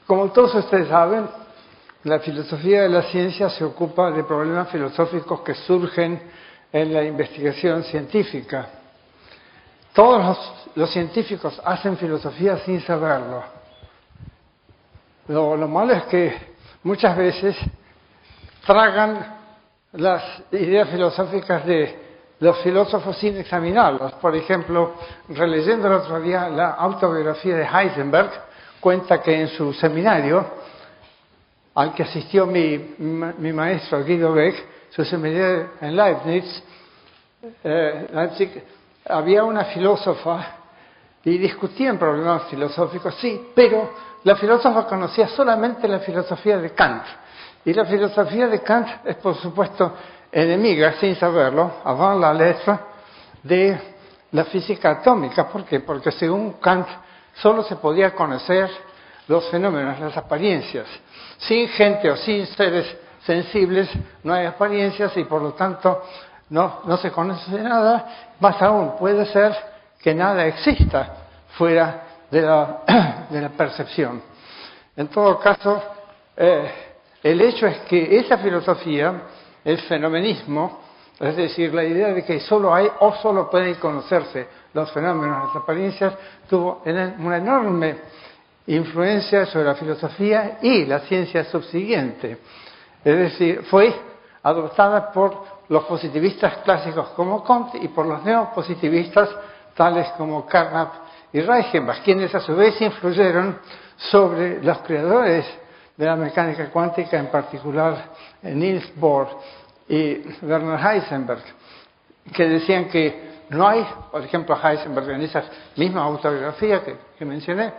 Como todos ustedes saben, la filosofía de la ciencia se ocupa de problemas filosóficos que surgen en la investigación científica. Todos los científicos hacen filosofía sin saberlo. Lo malo es que muchas veces tragan las ideas filosóficas de los filósofos sin examinarlas. Por ejemplo, releyendo el otro día la autobiografía de Heisenberg, cuenta que en su seminario, al que asistió mi maestro Guido Beck, su seminario en Leibniz, Leipzig, había una filósofa y discutían problemas filosóficos, sí, pero la filósofa conocía solamente la filosofía de Kant. Y la filosofía de Kant es, por supuesto, enemiga, sin saberlo, avant la lettre, de la física atómica. ¿Por qué? Porque según Kant solo se podía conocer los fenómenos, las apariencias. Sin gente o sin seres sensibles no hay apariencias y por lo tanto no se conoce nada. Más aún, puede ser que nada exista fuera de la percepción. En todo caso, el hecho es que esa filosofía, el fenomenismo, es decir, la idea de que solo hay o solo pueden conocerse los fenómenos, las apariencias, tuvo una enorme influencia sobre la filosofía y la ciencia subsiguiente. Es decir, fue adoptada por los positivistas clásicos como Comte y por los neopositivistas tales como Carnap y Reichenbach, quienes a su vez influyeron sobre los creadores de la mecánica cuántica, en particular Niels Bohr y Werner Heisenberg, que decían que no hay, por ejemplo, Heisenberg en esa misma autobiografía que mencioné,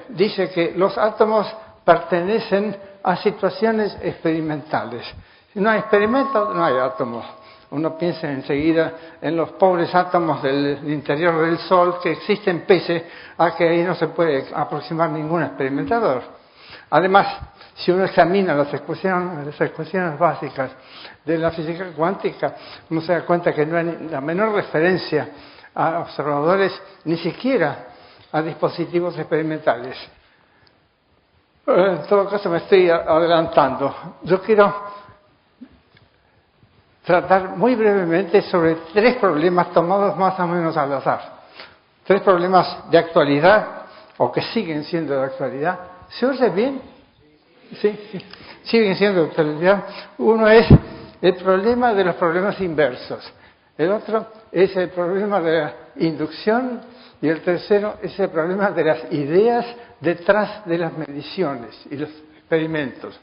dice que los átomos pertenecen a situaciones experimentales. Si no hay experimentos, no hay átomos. Uno piensa enseguida en los pobres átomos del interior del Sol que existen pese a que ahí no se puede aproximar ningún experimentador. Además, si uno examina las ecuaciones básicas de la física cuántica, uno se da cuenta que no hay la menor referencia a observadores, ni siquiera a dispositivos experimentales. En todo caso, me estoy adelantando. Yo quiero tratar muy brevemente sobre tres problemas tomados más o menos al azar. Tres problemas de actualidad, o que siguen siendo de actualidad. ¿Se oye bien? Sí, siguen siendo de actualidad. Uno es el problema de los problemas inversos. El otro es el problema de la inducción. Y el tercero es el problema de las ideas detrás de las mediciones y los experimentos.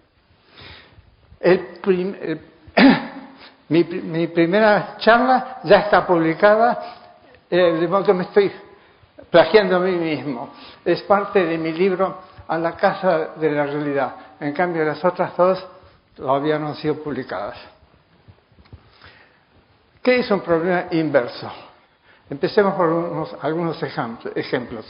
Mi primera charla ya está publicada, de modo que me estoy plagiando a mí mismo. Es parte de mi libro A la Casa de la Realidad. En cambio, las otras dos todavía no han sido publicadas. ¿Qué es un problema inverso? Empecemos por algunos ejemplos.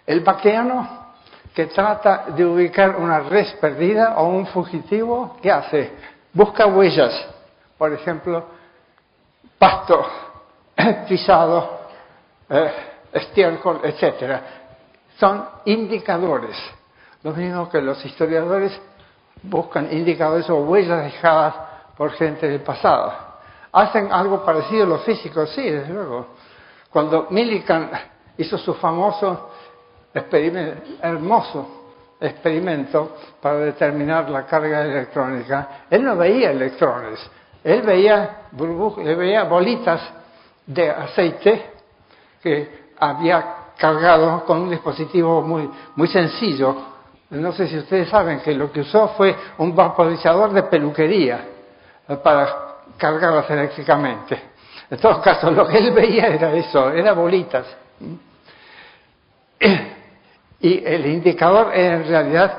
El Bakeano, que trata de ubicar una res perdida o un fugitivo, ¿qué hace? Busca huellas, por ejemplo, pasto pisado, estiércol, etc. Son indicadores, lo mismo que los historiadores buscan indicadores o huellas dejadas por gente del pasado. ¿Hacen algo parecido los físicos? Sí, desde luego. Cuando Millikan hizo su famoso hermoso experimento para determinar la carga electrónica, él no veía electrones, él veía bolitas de aceite que había cargado con un dispositivo muy sencillo. No sé si ustedes saben que lo que usó fue un vaporizador de peluquería para cargarlas eléctricamente. En todo caso, lo que él veía era eso, eran bolitas. Y el indicador era en realidad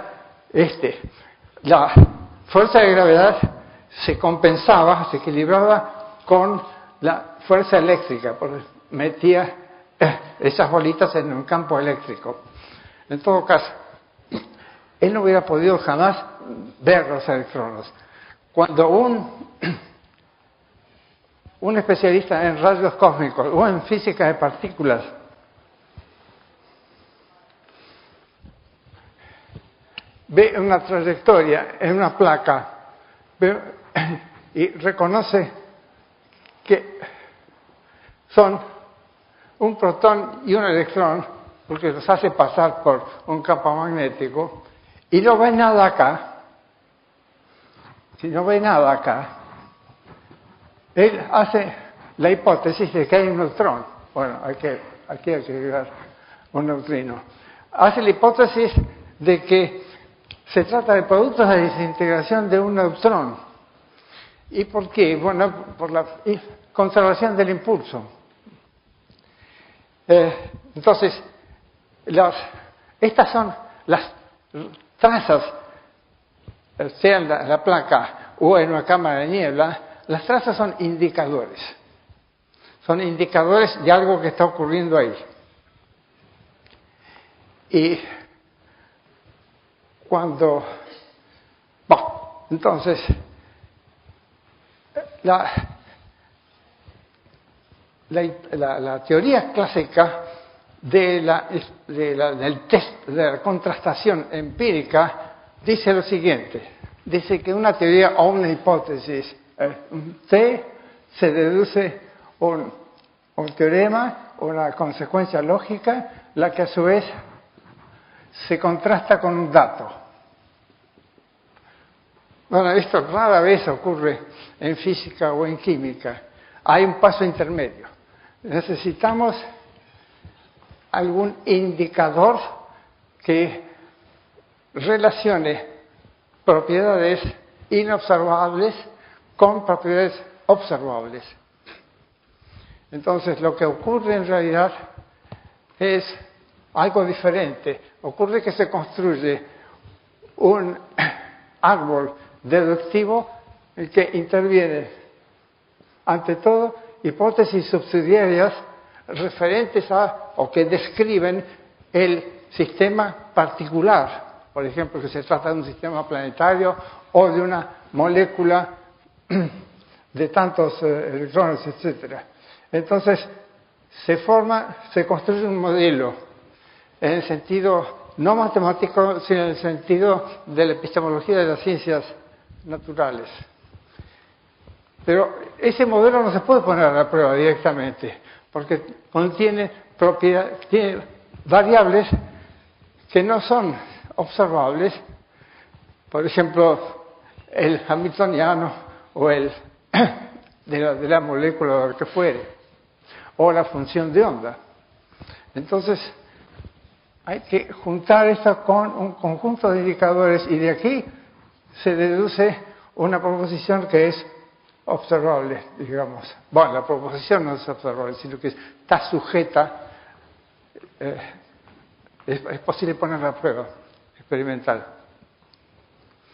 la fuerza de gravedad se compensaba, se equilibraba con la fuerza eléctrica, porque metía esas bolitas en un campo eléctrico. En todo caso, él no hubiera podido jamás ver los electrones. Cuando un especialista en rayos cósmicos o en física de partículas ve una trayectoria en una placa y reconoce que son un protón y un electrón, porque los hace pasar por un campo magnético, y no ve nada acá. Si no ve nada acá, él hace la hipótesis de que hay un neutrón. Bueno, aquí hay que agregar un neutrino. Hace la hipótesis de que se trata de productos de desintegración de un neutrón. ¿Y por qué? Bueno, por la conservación del impulso. Entonces, estas son las trazas, sea en la placa o en una cámara de niebla, las trazas son indicadores. Son indicadores de algo que está ocurriendo ahí. Y cuando... Bueno, entonces, la teoría clásica del test de la contrastación empírica dice lo siguiente. Dice que una teoría o una hipótesis T se deduce un teorema, una consecuencia lógica, la que a su vez se contrasta con un dato. Bueno, esto rara vez ocurre en física o en química. Hay un paso intermedio. Necesitamos algún indicador que relacione propiedades inobservables con propiedades observables. Entonces, lo que ocurre en realidad es algo diferente. Ocurre que se construye un árbol deductivo en que intervienen, ante todo, hipótesis subsidiarias referentes a o que describen el sistema particular. Por ejemplo, que se trata de un sistema planetario o de una molécula de tantos electrones, etc. Entonces, se construye un modelo en el sentido no matemático, sino en el sentido de la epistemología de las ciencias naturales. Pero ese modelo no se puede poner a la prueba directamente, porque contiene variables que no son observables. Por ejemplo, el hamiltoniano o el de la molécula o lo que fuere, o la función de onda. Entonces, hay que juntar esto con un conjunto de indicadores y de aquí se deduce una proposición que es observable, digamos. Bueno, la proposición no es observable, sino que está sujeta, es posible ponerla a prueba experimental.